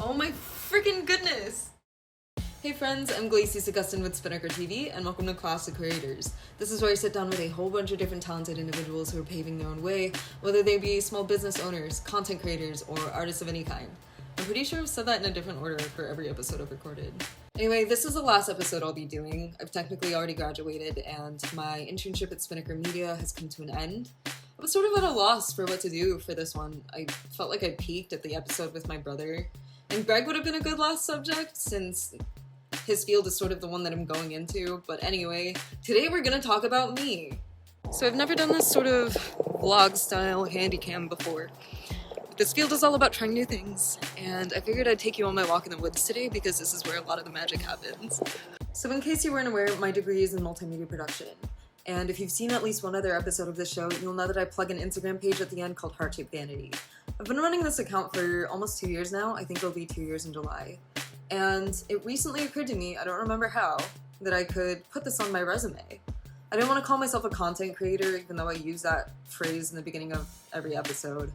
Oh my freaking goodness! Hey friends, I'm Glacys with Spinnaker TV, and welcome to Classic Creators. This is where I sit down with a whole bunch of different talented individuals who are paving their own way, whether they be small business owners, content creators, or artists of any kind. I'm pretty sure I've said that in a different order for every episode I've recorded. Anyway, this is the last episode I'll be doing. I've technically already graduated, and my internship at Spinnaker Media has come to an end. I was sort of at a loss for what to do for this one. I felt like I peaked at the episode with my brother, and Greg would have been a good last subject since his field is sort of the one that I'm going into. But anyway, today we're gonna talk about me. So I've never done this sort of vlog style handycam before. This field is all about trying new things, and I figured I'd take you on my walk in the woods today because this is where a lot of the magic happens. So in case you weren't aware, my degree is in multimedia production. And if you've seen at least one other episode of this show, you'll know that I plug an Instagram page at the end called Heart Shaped Vanity. I've been running this account for almost 2 years now. I think it'll be 2 years in July. And it recently occurred to me, I don't remember how, that I could put this on my resume. I didn't want to call myself a content creator, even though I use that phrase in the beginning of every episode.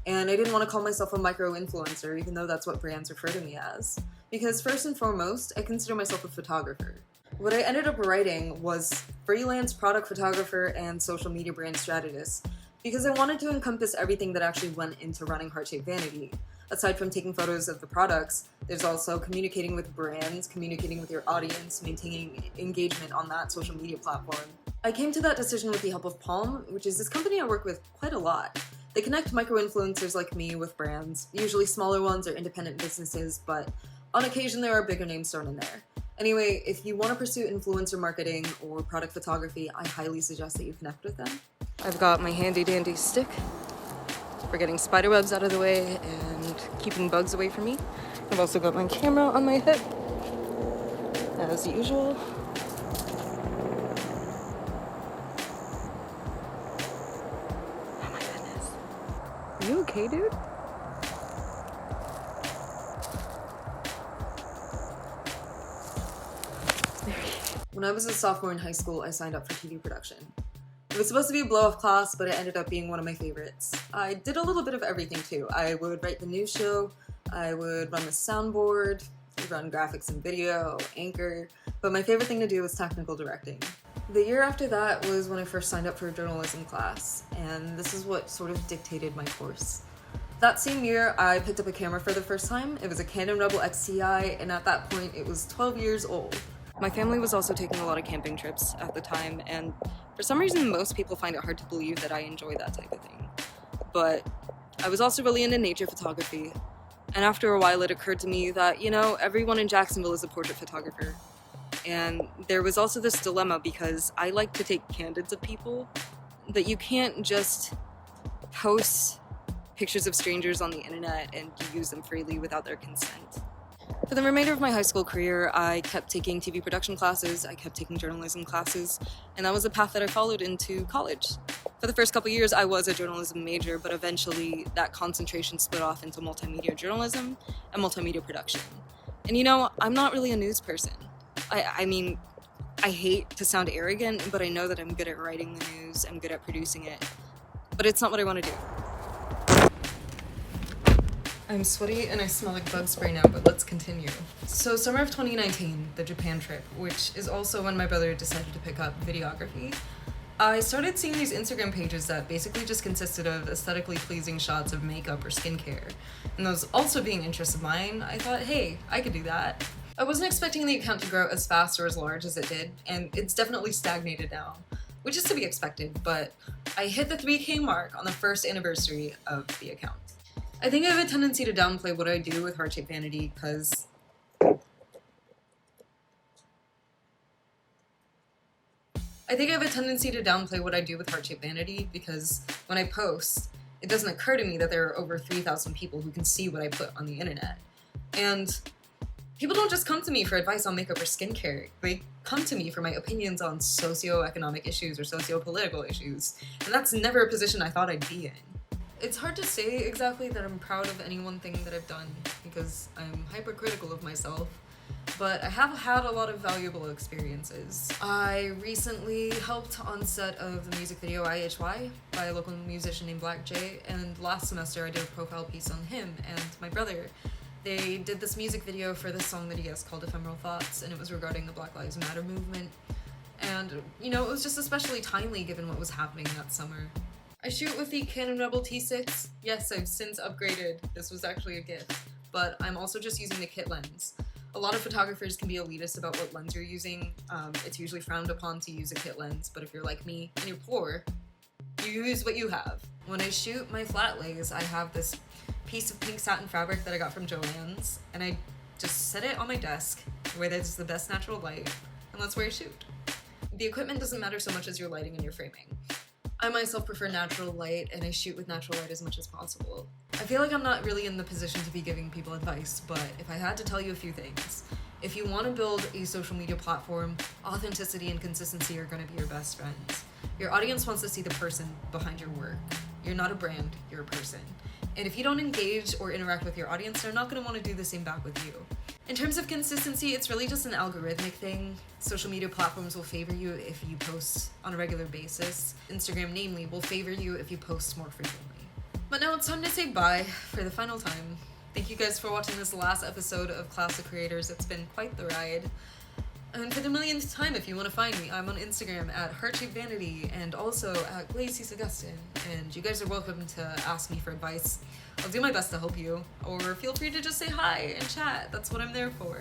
And I didn't want to call myself a micro-influencer, even though that's what brands refer to me as. Because first and foremost, I consider myself a photographer. What I ended up writing was freelance product photographer and social media brand strategist, because I wanted to encompass everything that actually went into running Heart Shaped Vanity. Aside from taking photos of the products, there's also communicating with brands, communicating with your audience, maintaining engagement on that social media platform. I came to that decision with the help of Palm, which is this company I work with quite a lot. They connect micro-influencers like me with brands, usually smaller ones or independent businesses, but on occasion there are bigger names thrown in there. Anyway, if you want to pursue influencer marketing or product photography, I highly suggest that you connect with them. I've got my handy dandy stick for getting spiderwebs out of the way and keeping bugs away from me. I've also got my camera on my hip, as usual. Oh my goodness. Are you okay, dude? When I was a sophomore in high school, I signed up for TV production. It was supposed to be a blow-off class, but it ended up being one of my favorites. I did a little bit of everything too. I would write the news show, I would run the soundboard, run graphics and video, anchor, but my favorite thing to do was technical directing. The year after that was when I first signed up for a journalism class, and this is what sort of dictated my course. That same year, I picked up a camera for the first time. It was a Canon Rebel XTI, and at that point, it was 12 years old. My family was also taking a lot of camping trips at the time, and for some reason most people find it hard to believe that I enjoy that type of thing. But I was also really into nature photography, and after a while it occurred to me that, you know, everyone in Jacksonville is a portrait photographer. And there was also this dilemma because I like to take candids of people, that you can't just post pictures of strangers on the internet and use them freely without their consent. For the remainder of my high school career, I kept taking TV production classes, I kept taking journalism classes, and that was the path that I followed into college. For the first couple years, I was a journalism major, but eventually that concentration split off into multimedia journalism and multimedia production. And you know, I'm not really a news person. I mean, I hate to sound arrogant, but I know that I'm good at writing the news, I'm good at producing it, but it's not what I want to do. I'm sweaty and I smell like bug spray now, but let's continue. So summer of 2019, the Japan trip, which is also when my brother decided to pick up videography, I started seeing these Instagram pages that basically just consisted of aesthetically pleasing shots of makeup or skincare. And those also being interests of mine, I thought, hey, I could do that. I wasn't expecting the account to grow as fast or as large as it did, and it's definitely stagnated now, which is to be expected, but I hit the 3K mark on the first anniversary of the account. I think I have a tendency to downplay what I do with Heart Shaped Vanity because when I post, it doesn't occur to me that there are over 3,000 people who can see what I put on the internet. And people don't just come to me for advice on makeup or skincare. They come to me for my opinions on socioeconomic issues or socio-political issues. And that's never a position I thought I'd be in. It's hard to say exactly that I'm proud of any one thing that I've done because I'm hypercritical of myself, but I have had a lot of valuable experiences. I recently helped on set of the music video IHY by a local musician named Black J, and last semester I did a profile piece on him and my brother, They did this music video for this song that he has called Ephemeral Thoughts, and it was regarding the Black Lives Matter movement. And, you know, it was just especially timely given what was happening that summer. I shoot with the Canon Rebel T6. Yes, I've since upgraded. This was actually a gift. But I'm also just using the kit lens. A lot of photographers can be elitist about what lens you're using. It's usually frowned upon to use a kit lens, but if you're like me and you're poor, you use what you have. When I shoot my flat lays, I have this piece of pink satin fabric that I got from Joann's, and I just set it on my desk where there's the best natural light, and that's where I shoot. The equipment doesn't matter so much as your lighting and your framing. I myself prefer natural light, and I shoot with natural light as much as possible. I feel like I'm not really in the position to be giving people advice, but if I had to tell you a few things, if you want to build a social media platform, authenticity and consistency are going to be your best friends. Your audience wants to see the person behind your work. You're not a brand, you're a person. And if you don't engage or interact with your audience, they're not going to want to do the same back with you. In terms of consistency, it's really just an algorithmic thing. Social media platforms will favor you if you post on a regular basis. Instagram, namely, will favor you if you post more frequently. But now it's time to say bye for the final time. Thank you guys for watching this last episode of Classic Creators. It's been quite the ride. And for the millionth time, if you want to find me, I'm on Instagram at Heart Shaped Vanity and also at Glacys. And you guys are welcome to ask me for advice. I'll do my best to help you, or feel free to just say hi and chat. That's what I'm there for.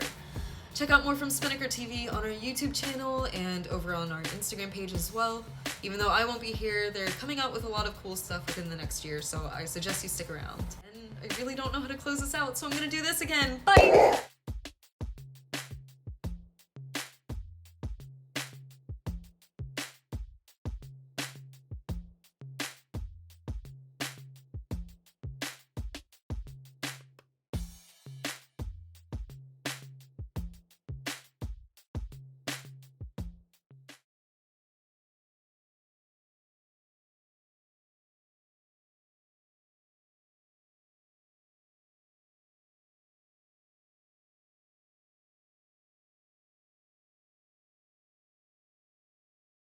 Check out more from Spinnaker TV on our YouTube channel and over on our Instagram page as well. Even though I won't be here, they're coming out with a lot of cool stuff within the next year, so I suggest you stick around. And I really don't know how to close this out, so I'm gonna do this again. Bye!